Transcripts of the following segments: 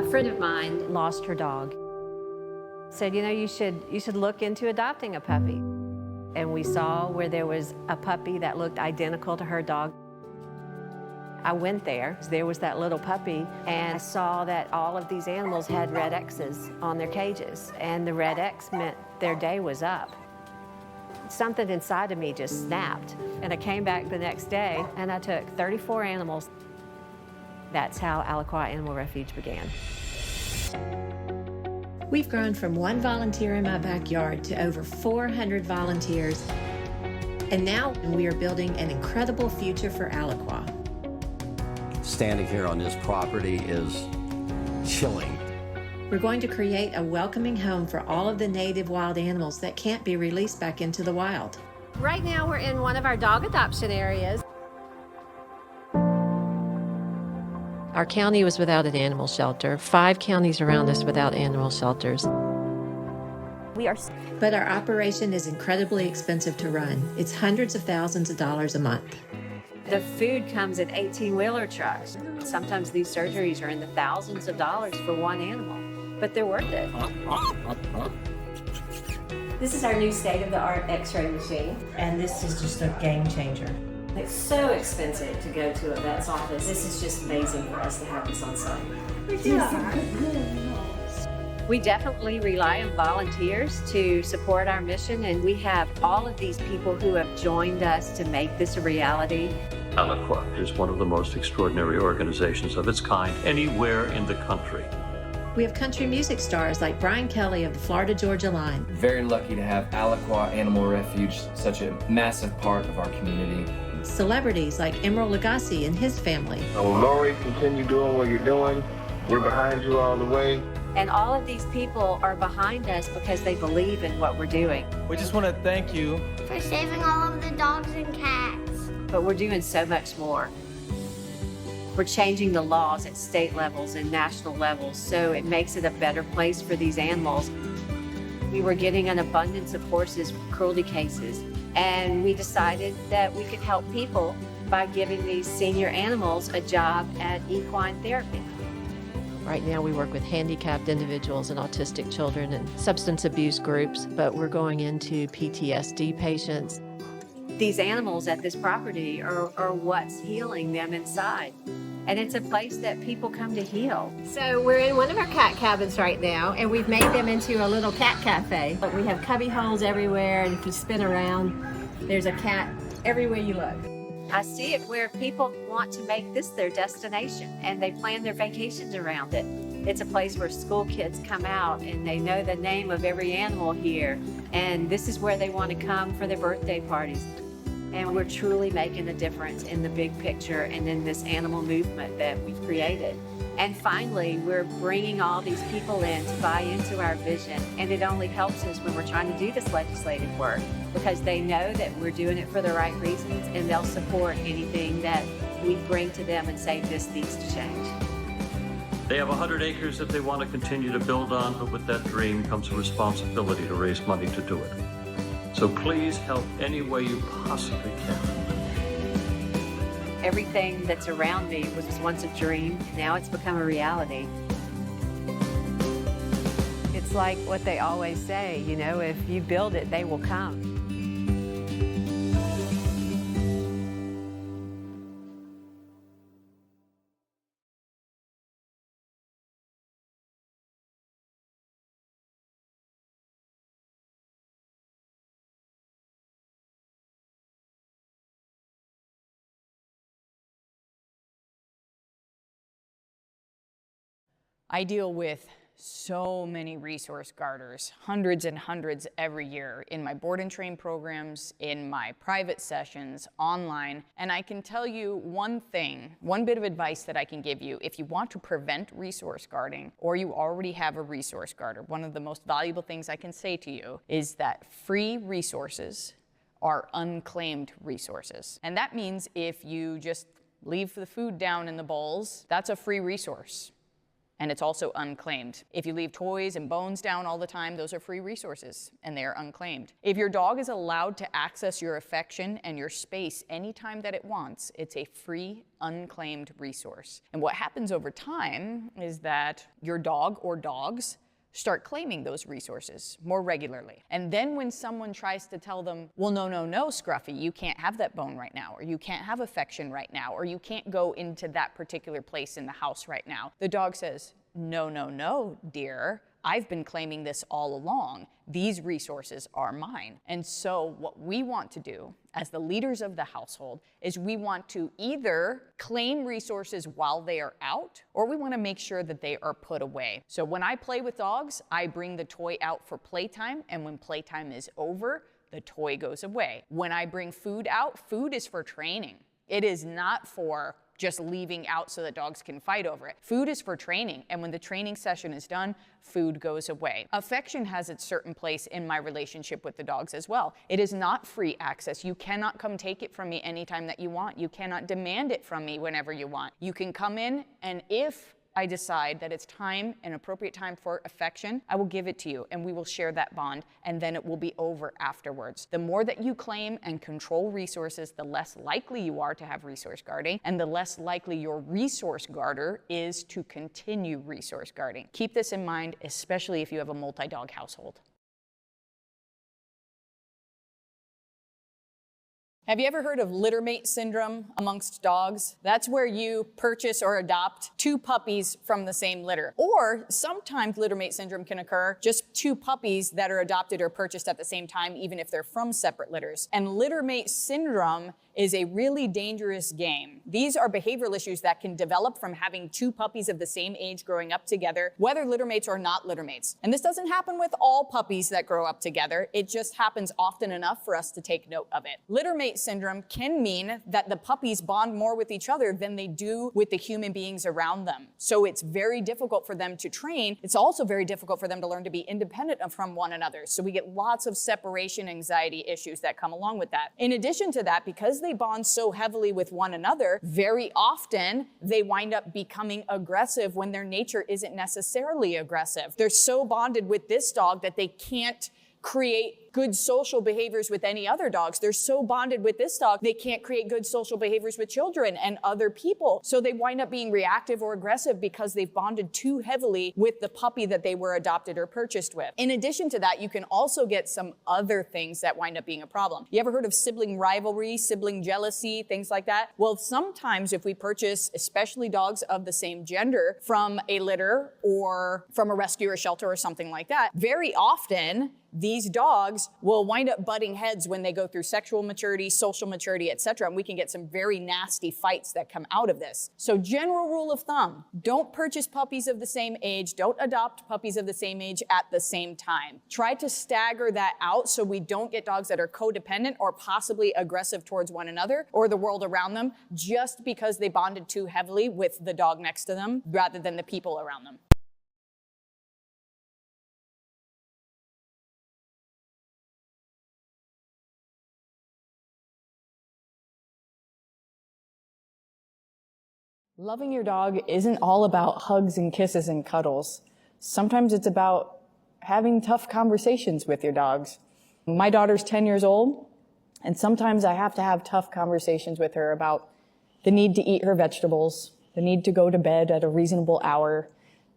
A friend of mine lost her dog. Said, you know, you should look into adopting a puppy. And we saw where there was a puppy that looked identical to her dog. I went there. There was that little puppy, and I saw that all of these animals had red X's on their cages, and the red X meant their day was up. Something inside of me just snapped, and I came back the next day, and I took 34 animals. That's how Alaqua Animal Refuge began. We've grown from one volunteer in my backyard to over 400 volunteers, and now we are building an incredible future for Alaqua. Standing here on this property is chilling. We're going to create a welcoming home for all of the native wild animals that can't be released back into the wild. Right now we're in one of our dog adoption areas. Our county was without an animal shelter. 5 counties around us without animal shelters. But our operation is incredibly expensive to run. It's hundreds of thousands of dollars a month. The food comes in 18-wheeler trucks. Sometimes these surgeries are in the thousands of dollars for one animal, but they're worth it. This is our new state-of-the-art x-ray machine, and this is just a game changer. It's so expensive to go to a vet's office. This is just amazing for us to have this on site. We definitely rely on volunteers to support our mission, and we have all of these people who have joined us to make this a reality. Alaqua is one of the most extraordinary organizations of its kind anywhere in the country. We have country music stars like Brian Kelly of the Florida Georgia Line. Very lucky to have Alaqua Animal Refuge, such a massive part of our community. Celebrities like Emerald Lagasse and his family. Lori, continue doing what you're doing. We're behind you all the way. And all of these people are behind us because they believe in what we're doing. We just want to thank you for saving all of the dogs and cats. But we're doing so much more. We're changing the laws at state levels and national levels, so it makes it a better place for these animals. We were getting an abundance of horses with cruelty cases, and we decided that we could help people by giving these senior animals a job at equine therapy. Right now we work with handicapped individuals and autistic children and substance abuse groups, but we're going into PTSD patients. These animals at this property are what's healing them inside. And it's a place that people come to heal. So we're in one of our cat cabins right now, and we've made them into a little cat cafe. But we have cubby holes everywhere, and if you spin around, there's a cat everywhere you look. I see it where people want to make this their destination, and they plan their vacations around it. It's a place where school kids come out, and they know the name of every animal here, and this is where they want to come for their birthday parties. And we're truly making a difference in the big picture and in this animal movement that we've created. And finally, we're bringing all these people in to buy into our vision. And it only helps us when we're trying to do this legislative work, because they know that we're doing it for the right reasons, and they'll support anything that we bring to them and say this needs to change. They have 100 acres that they want to continue to build on, but with that dream comes a responsibility to raise money to do it. So please help any way you possibly can. Everything that's around me was once a dream. Now it's become a reality. It's like what they always say, you know, if you build it, they will come. I deal with so many resource guarders, hundreds and hundreds every year in my board and train programs, in my private sessions, online. And I can tell you one thing, one bit of advice that I can give you. If you want to prevent resource guarding, or you already have a resource guarder, one of the most valuable things I can say to you is that free resources are unclaimed resources. And that means if you just leave the food down in the bowls, that's a free resource. and it's also unclaimed. If you leave toys and bones down all the time, those are free resources, and they are unclaimed. If your dog is allowed to access your affection and your space anytime that it wants, it's a free, unclaimed resource. And what happens over time is that your dog or dogs start claiming those resources more regularly. And then when someone tries to tell them, well, no, Scruffy, you can't have that bone right now, or you can't have affection right now, or you can't go into that particular place in the house right now, the dog says, no, dear, I've been claiming this all along. These resources are mine. And so what we want to do as the leaders of the household is we want to either claim resources while they are out, or we want to make sure that they are put away. So when I play with dogs, I bring the toy out for playtime, and when playtime is over, the toy goes away. When I bring food out, food is for training. It is not for just leaving out so that dogs can fight over it. Food is for training, and when the training session is done, food goes away. Affection has its certain place in my relationship with the dogs as well. It is not free access. You cannot come take it from me anytime that you want. You cannot demand it from me whenever you want. You can come in, and if I decide that it's time, an appropriate time for affection, I will give it to you, and we will share that bond, and then it will be over afterwards. The more that you claim and control resources, the less likely you are to have resource guarding, and the less likely your resource guarder is to continue resource guarding. Keep this in mind, especially if you have a multi-dog household. Have you ever heard of littermate syndrome amongst dogs? That's where you purchase or adopt two puppies from the same litter. Or sometimes littermate syndrome can occur, just two puppies that are adopted or purchased at the same time, even if they're from separate litters. And littermate syndrome is a really dangerous game. These are behavioral issues that can develop from having two puppies of the same age growing up together, whether littermates or not littermates. And this doesn't happen with all puppies that grow up together. It just happens often enough for us to take note of it. Littermate syndrome can mean that the puppies bond more with each other than they do with the human beings around them. So it's very difficult for them to train. It's also very difficult for them to learn to be independent from one another. So we get lots of separation anxiety issues that come along with that. In addition to that, because they bond so heavily with one another, very often they wind up becoming aggressive when their nature isn't necessarily aggressive. They're so bonded with this dog that they can't create good social behaviors with any other dogs. They're so bonded with this dog, they can't create good social behaviors with children and other people. So they wind up being reactive or aggressive because they've bonded too heavily with the puppy that they were adopted or purchased with. In addition to that, you can also get some other things that wind up being a problem. You ever heard of sibling rivalry, sibling jealousy, things like that? Well, sometimes if we purchase, especially dogs of the same gender, from a litter or from a rescue or shelter or something like that, very often these dogs will wind up butting heads when they go through sexual maturity, social maturity, etc., and we can get some very nasty fights that come out of this. So general rule of thumb, don't purchase puppies of the same age, don't adopt puppies of the same age at the same time. Try to stagger that out so we don't get dogs that are codependent or possibly aggressive towards one another or the world around them just because they bonded too heavily with the dog next to them rather than the people around them. Loving your dog isn't all about hugs and kisses and cuddles. Sometimes it's about having tough conversations with your dogs. My daughter's 10 years old, and sometimes I have to have tough conversations with her about the need to eat her vegetables, the need to go to bed at a reasonable hour,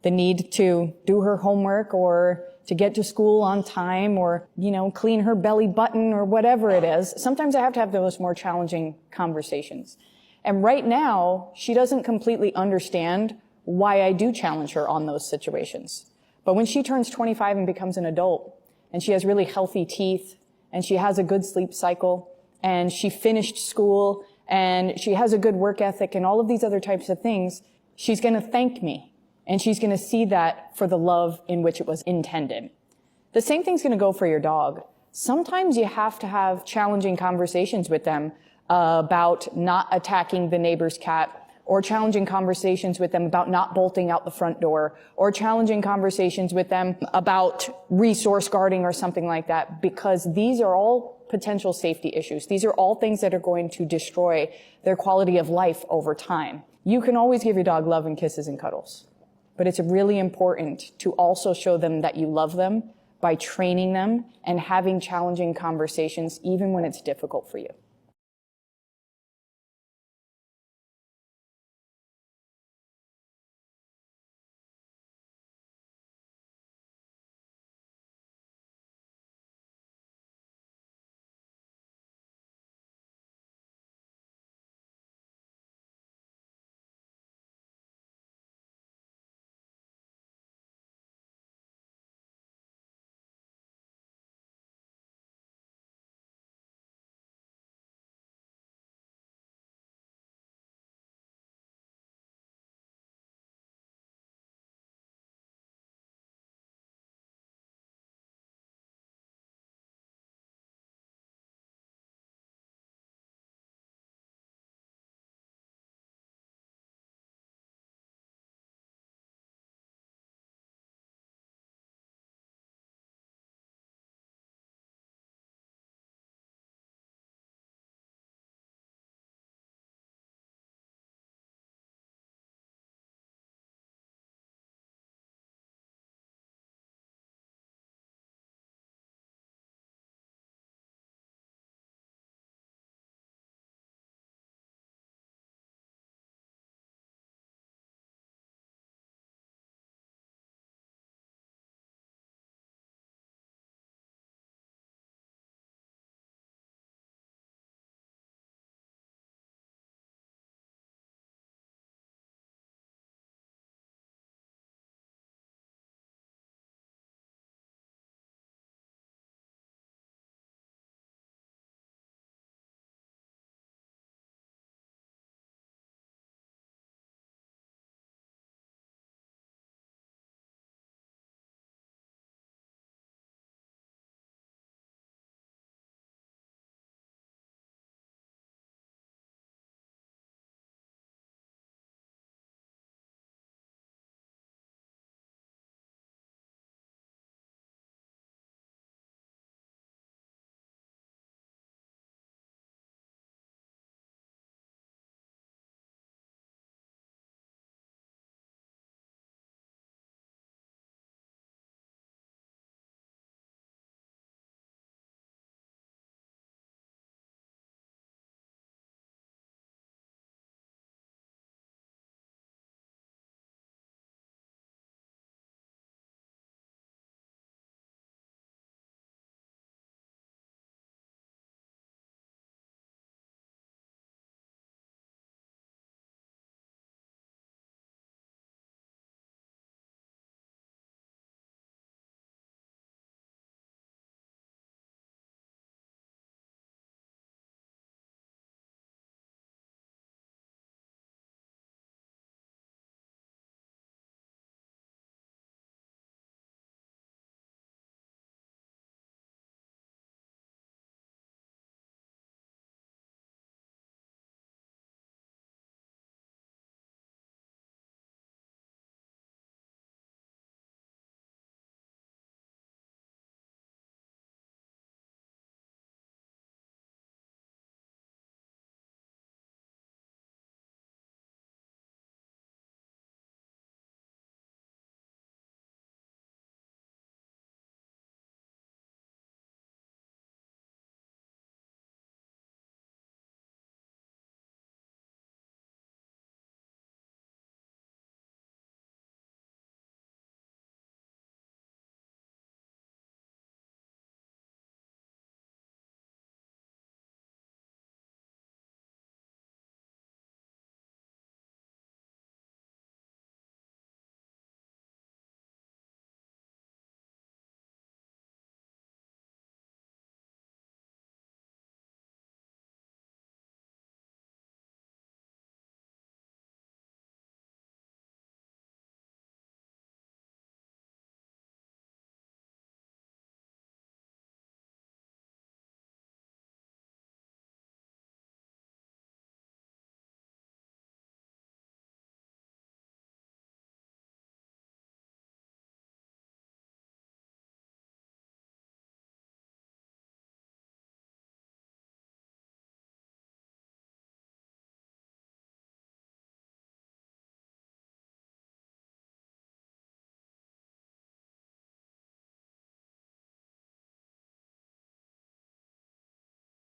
the need to do her homework or to get to school on time or, clean her belly button or whatever it is. Sometimes I have to have those more challenging conversations. And right now, she doesn't completely understand why I do challenge her on those situations. But when she turns 25 and becomes an adult, and she has really healthy teeth, and she has a good sleep cycle, and she finished school, and she has a good work ethic, and all of these other types of things, she's going to thank me. And she's going to see that for the love in which it was intended. The same thing's going to go for your dog. Sometimes you have to have challenging conversations with them about not attacking the neighbor's cat, or challenging conversations with them about not bolting out the front door, or challenging conversations with them about resource guarding or something like that, because these are all potential safety issues. These are all things that are going to destroy their quality of life over time. You can always give your dog love and kisses and cuddles. But it's really important to also show them that you love them by training them and having challenging conversations even when it's difficult for you.